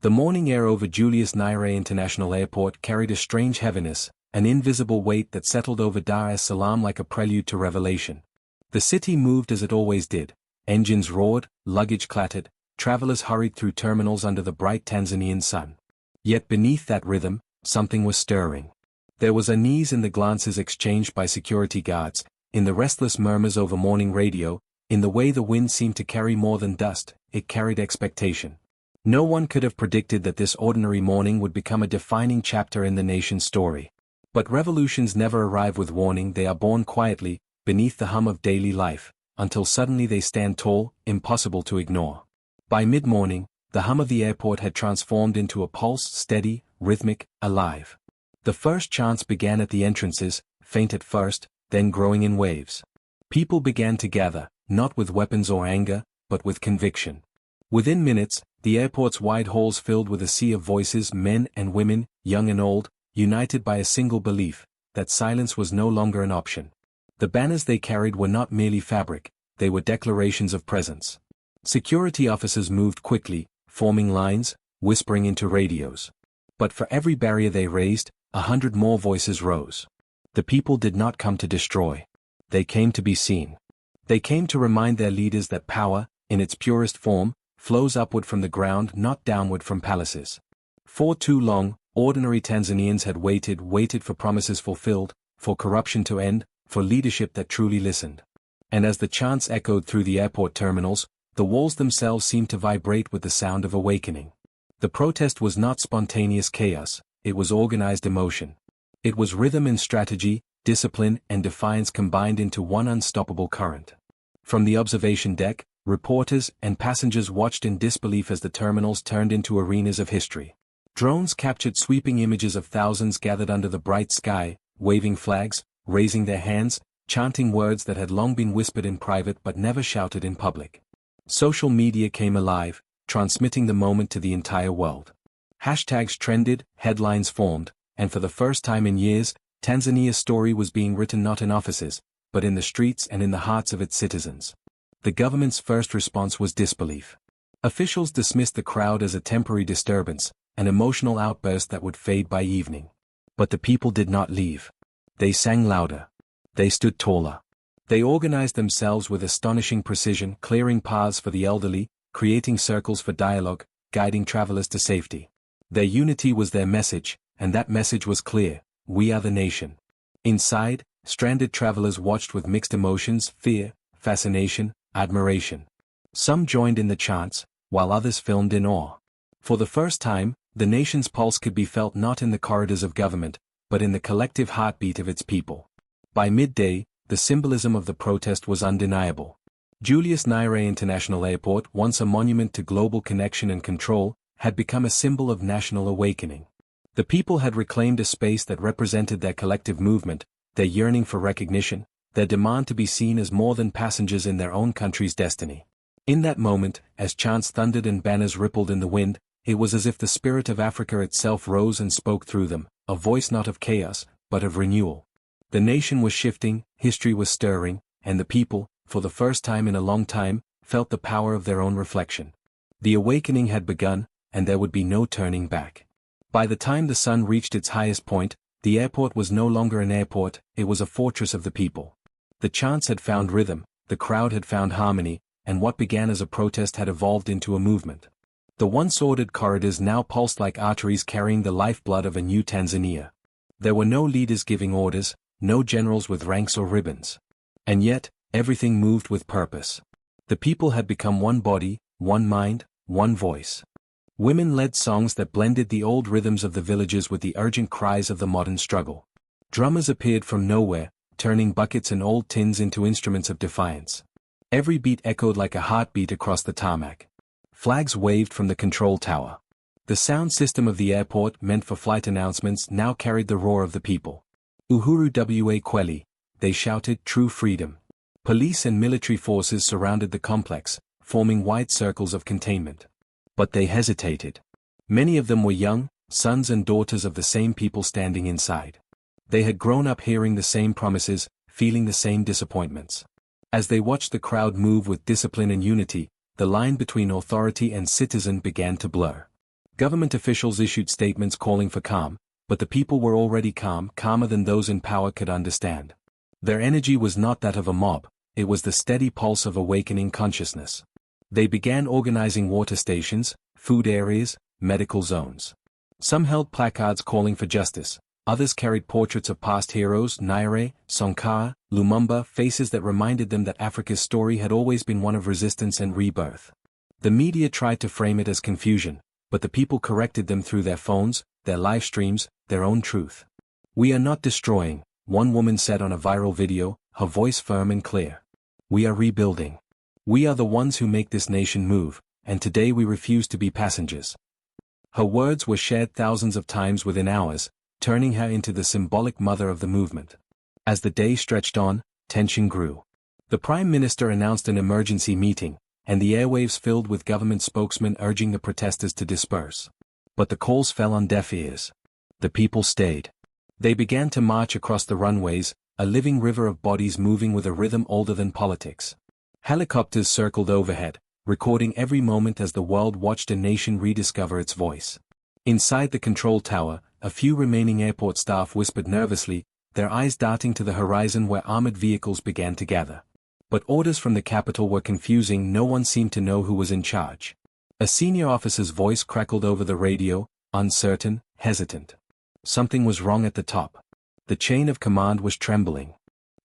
The morning air over Julius Nyerere International Airport carried a strange heaviness, an invisible weight that settled over Dar es Salaam like a prelude to revelation. The city moved as it always did. Engines roared, luggage clattered, travelers hurried through terminals under the bright Tanzanian sun. Yet beneath that rhythm, something was stirring. There was unease in the glances exchanged by security guards, in the restless murmurs over morning radio, in the way the wind seemed to carry more than dust, it carried expectation. No one could have predicted that this ordinary morning would become a defining chapter in the nation's story. But revolutions never arrive with warning, they are born quietly, beneath the hum of daily life, until suddenly they stand tall, impossible to ignore. By mid-morning, the hum of the airport had transformed into a pulse, steady, rhythmic, alive. The first chants began at the entrances, faint at first, then growing in waves. People began to gather, not with weapons or anger, but with conviction. Within minutes, the airport's wide halls filled with a sea of voices, men and women, young and old, united by a single belief, that silence was no longer an option. The banners they carried were not merely fabric, they were declarations of presence. Security officers moved quickly, forming lines, whispering into radios. But for every barrier they raised, 100 more voices rose. The people did not come to destroy. They came to be seen. They came to remind their leaders that power, in its purest form, flows upward from the ground, not downward from palaces. For too long, ordinary Tanzanians had waited for promises fulfilled, for corruption to end, for leadership that truly listened. And as the chants echoed through the airport terminals, the walls themselves seemed to vibrate with the sound of awakening. The protest was not spontaneous chaos, it was organized emotion. It was rhythm and strategy, discipline and defiance combined into one unstoppable current. From the observation deck, reporters and passengers watched in disbelief as the terminals turned into arenas of history. Drones captured sweeping images of thousands gathered under the bright sky, waving flags, raising their hands, chanting words that had long been whispered in private but never shouted in public. Social media came alive, transmitting the moment to the entire world. Hashtags trended, headlines formed, and for the first time in years, Tanzania's story was being written not in offices, but in the streets and in the hearts of its citizens. The government's first response was disbelief. Officials dismissed the crowd as a temporary disturbance, an emotional outburst that would fade by evening. But the people did not leave. They sang louder. They stood taller. They organized themselves with astonishing precision, clearing paths for the elderly, creating circles for dialogue, guiding travelers to safety. Their unity was their message, and that message was clear: we are the nation. Inside, stranded travelers watched with mixed emotions: fear, fascination, admiration. Some joined in the chants, while others filmed in awe. For the first time, the nation's pulse could be felt not in the corridors of government, but in the collective heartbeat of its people. By midday, the symbolism of the protest was undeniable. Julius Nyerere International Airport, once a monument to global connection and control, had become a symbol of national awakening. The people had reclaimed a space that represented their collective movement, their yearning for recognition, their demand to be seen as more than passengers in their own country's destiny. In that moment, as chants thundered and banners rippled in the wind, it was as if the spirit of Africa itself rose and spoke through them, a voice not of chaos, but of renewal. The nation was shifting, history was stirring, and the people, for the first time in a long time, felt the power of their own reflection. The awakening had begun, and there would be no turning back. By the time the sun reached its highest point, the airport was no longer an airport, it was a fortress of the people. The chants had found rhythm, the crowd had found harmony, and what began as a protest had evolved into a movement. The once ordered corridors now pulsed like arteries carrying the lifeblood of a new Tanzania. There were no leaders giving orders, no generals with ranks or ribbons. And yet, everything moved with purpose. The people had become one body, one mind, one voice. Women led songs that blended the old rhythms of the villages with the urgent cries of the modern struggle. Drummers appeared from nowhere, turning buckets and old tins into instruments of defiance. Every beat echoed like a heartbeat across the tarmac. Flags waved from the control tower. The sound system of the airport, meant for flight announcements, now carried the roar of the people. Uhuru wa Kweli, they shouted, true freedom. Police and military forces surrounded the complex, forming wide circles of containment. But they hesitated. Many of them were young, sons and daughters of the same people standing inside. They had grown up hearing the same promises, feeling the same disappointments. As they watched the crowd move with discipline and unity, the line between authority and citizen began to blur. Government officials issued statements calling for calm, but the people were already calm, calmer than those in power could understand. Their energy was not that of a mob, it was the steady pulse of awakening consciousness. They began organizing water stations, food areas, medical zones. Some held placards calling for justice, others carried portraits of past heroes, Nyerere, Sankara, Lumumba, faces that reminded them that Africa's story had always been one of resistance and rebirth. The media tried to frame it as confusion, but the people corrected them through their phones, their live streams, their own truth. "We are not destroying," one woman said on a viral video, her voice firm and clear. "We are rebuilding. We are the ones who make this nation move, and today we refuse to be passengers." Her words were shared thousands of times within hours, turning her into the symbolic mother of the movement. As the day stretched on, tension grew. The Prime Minister announced an emergency meeting, and the airwaves filled with government spokesmen urging the protesters to disperse. But the calls fell on deaf ears. The people stayed. They began to march across the runways, a living river of bodies moving with a rhythm older than politics. Helicopters circled overhead, recording every moment as the world watched a nation rediscover its voice. Inside the control tower, a few remaining airport staff whispered nervously, their eyes darting to the horizon where armored vehicles began to gather. But orders from the capital were confusing, no one seemed to know who was in charge. A senior officer's voice crackled over the radio, uncertain, hesitant. Something was wrong at the top. The chain of command was trembling.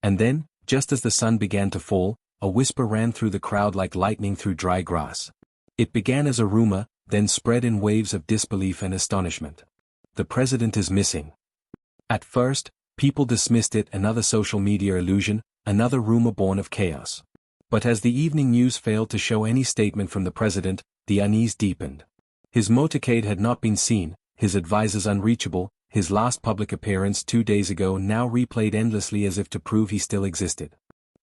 And then, just as the sun began to fall, a whisper ran through the crowd like lightning through dry grass. It began as a rumor, then spread in waves of disbelief and astonishment. "The president is missing." At first, people dismissed it, another social media illusion, another rumor born of chaos. But as the evening news failed to show any statement from the president, the unease deepened. His motorcade had not been seen, his advisors unreachable, his last public appearance 2 days ago now replayed endlessly as if to prove he still existed.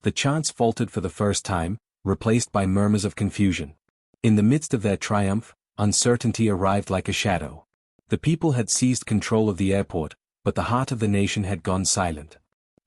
The chants faltered for the first time, replaced by murmurs of confusion. In the midst of their triumph, uncertainty arrived like a shadow. The people had seized control of the airport, but the heart of the nation had gone silent.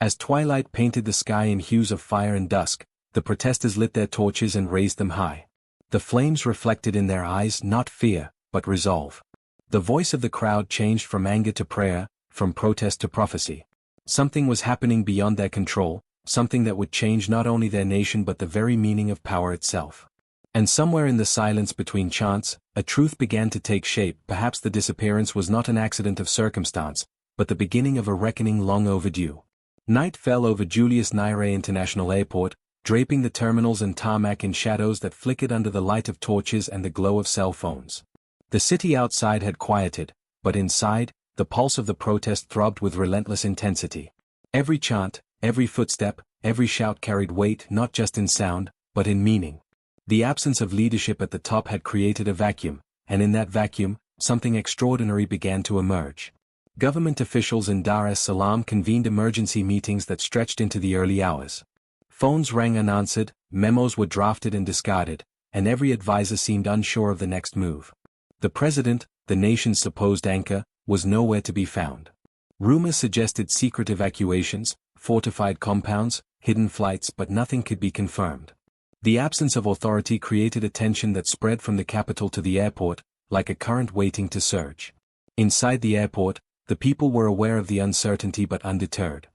As twilight painted the sky in hues of fire and dusk, the protesters lit their torches and raised them high. The flames reflected in their eyes not fear, but resolve. The voice of the crowd changed from anger to prayer, from protest to prophecy. Something was happening beyond their control, something that would change not only their nation but the very meaning of power itself. And somewhere in the silence between chants, a truth began to take shape. Perhaps the disappearance was not an accident of circumstance, but the beginning of a reckoning long overdue. Night fell over Julius Nyerere International Airport, draping the terminals and tarmac in shadows that flickered under the light of torches and the glow of cell phones. The city outside had quieted, but inside, the pulse of the protest throbbed with relentless intensity. Every chant, every footstep, every shout carried weight not just in sound, but in meaning. The absence of leadership at the top had created a vacuum, and in that vacuum, something extraordinary began to emerge. Government officials in Dar es Salaam convened emergency meetings that stretched into the early hours. Phones rang unanswered, memos were drafted and discarded, and every advisor seemed unsure of the next move. The president, the nation's supposed anchor, was nowhere to be found. Rumors suggested secret evacuations, fortified compounds, hidden flights, but nothing could be confirmed. The absence of authority created a tension that spread from the capital to the airport, like a current waiting to surge. Inside the airport, the people were aware of the uncertainty but undeterred.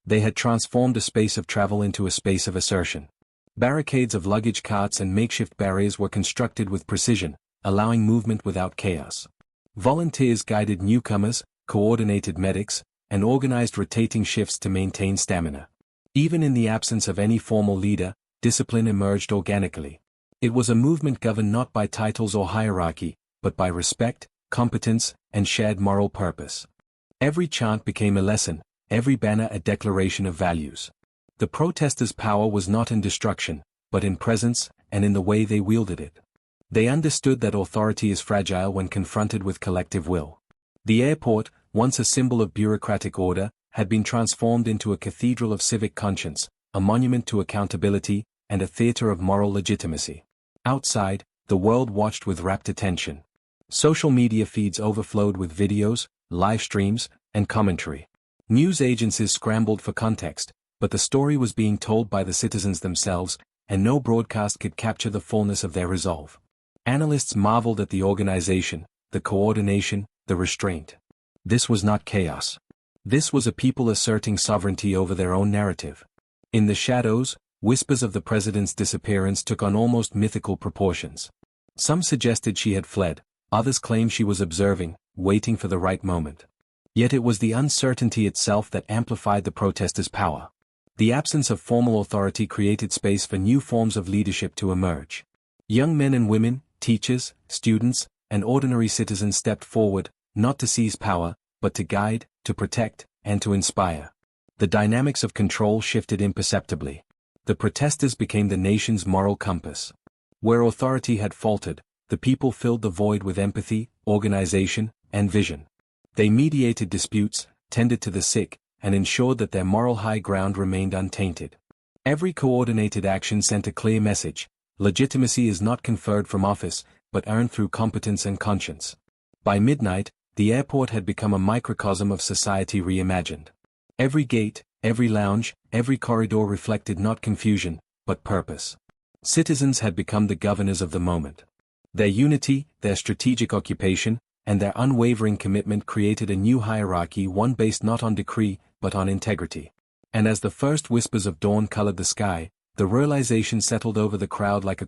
They had transformed a space of travel into a space of assertion. Barricades of luggage carts and makeshift barriers were constructed with precision, allowing movement without chaos. Volunteers guided newcomers, coordinated medics, and organized rotating shifts to maintain stamina. Even in the absence of any formal leader, discipline emerged organically. It was a movement governed not by titles or hierarchy, but by respect, competence, and shared moral purpose. Every chant became a lesson, every banner a declaration of values. The protesters' power was not in destruction, but in presence, and in the way they wielded it. They understood that authority is fragile when confronted with collective will. The airport, once a symbol of bureaucratic order, had been transformed into a cathedral of civic conscience, a monument to accountability, and a theater of moral legitimacy. Outside, the world watched with rapt attention. Social media feeds overflowed with videos, live streams, and commentary. News agencies scrambled for context, but the story was being told by the citizens themselves, and no broadcast could capture the fullness of their resolve. Analysts marveled at the organization, the the coordination, the restraint. This was not chaos. This was a people asserting sovereignty over their own narrative. In the shadows, whispers of the president's disappearance took on almost mythical proportions. Some suggested she had fled, others claimed she was observing, waiting for the right moment. Yet it was the uncertainty itself that amplified the protesters' power. The absence of formal authority created space for new forms of leadership to emerge. Young men and women, teachers, students, and ordinary citizens stepped forward, not to seize power, but to guide, to protect, and to inspire. The dynamics of control shifted imperceptibly. The protesters became the nation's moral compass. Where authority had faltered, the people filled the void with empathy, organization, and vision. They mediated disputes, tended to the sick, and ensured that their moral high ground remained untainted. Every coordinated action sent a clear message: legitimacy is not conferred from office, but earned through competence and conscience. By midnight, the airport had become a microcosm of society reimagined. Every gate, every lounge, every corridor reflected not confusion, but purpose. Citizens had become the governors of the moment. Their unity, their strategic occupation, and their unwavering commitment created a new hierarchy, one based not on decree, but on integrity. And as the first whispers of dawn colored the sky, the realization settled over the crowd like a